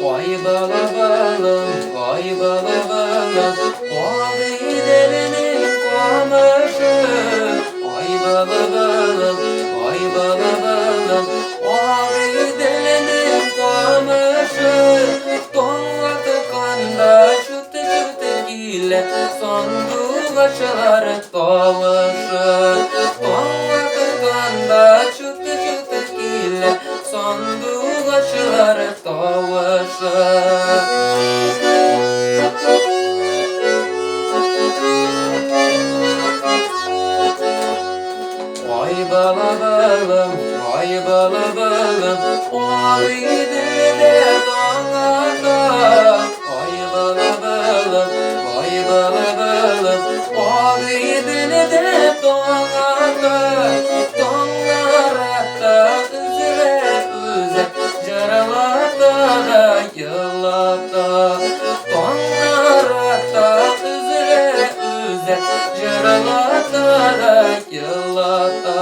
Vay bala balım, vay bala balım, vay delinin kamışı. Vay bala balım, vay bala balım, vay delinin kamışı. Donla tıkanda çıtı çıtı gile, sandık açılar tavışı. Donla tıkanda çıtı çıtı gile, sandık açılar tavışı. Vay bala balım, vay bala balım, vay dede dağlarda. Vay bala balım, vay bala balım, vay dede dağlarda. Dağlarda üzüle üze, caralarda da yıllarda. Dağlarda üzüle üze, caralarda da yıllarda.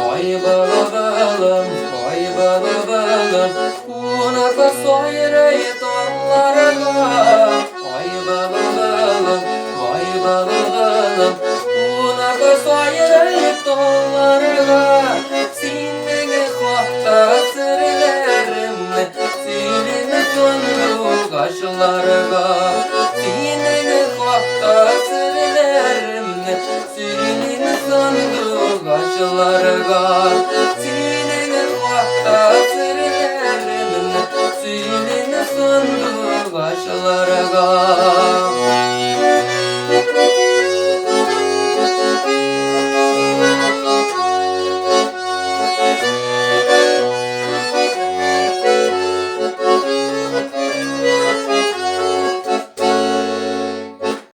Vay bala balım, vay bala balım, kunaka soyrayı dallarga. Vay bala balım, vay bala balım, kunaka soyrayı dallarga. Sinne kohta sırlarımı, silini sonlu kaşlarga. Sinne kohta sırlarımı, silini sonlu kaşlarga. Sinne kohta sırlarımı, silini sonlu kaşlarga.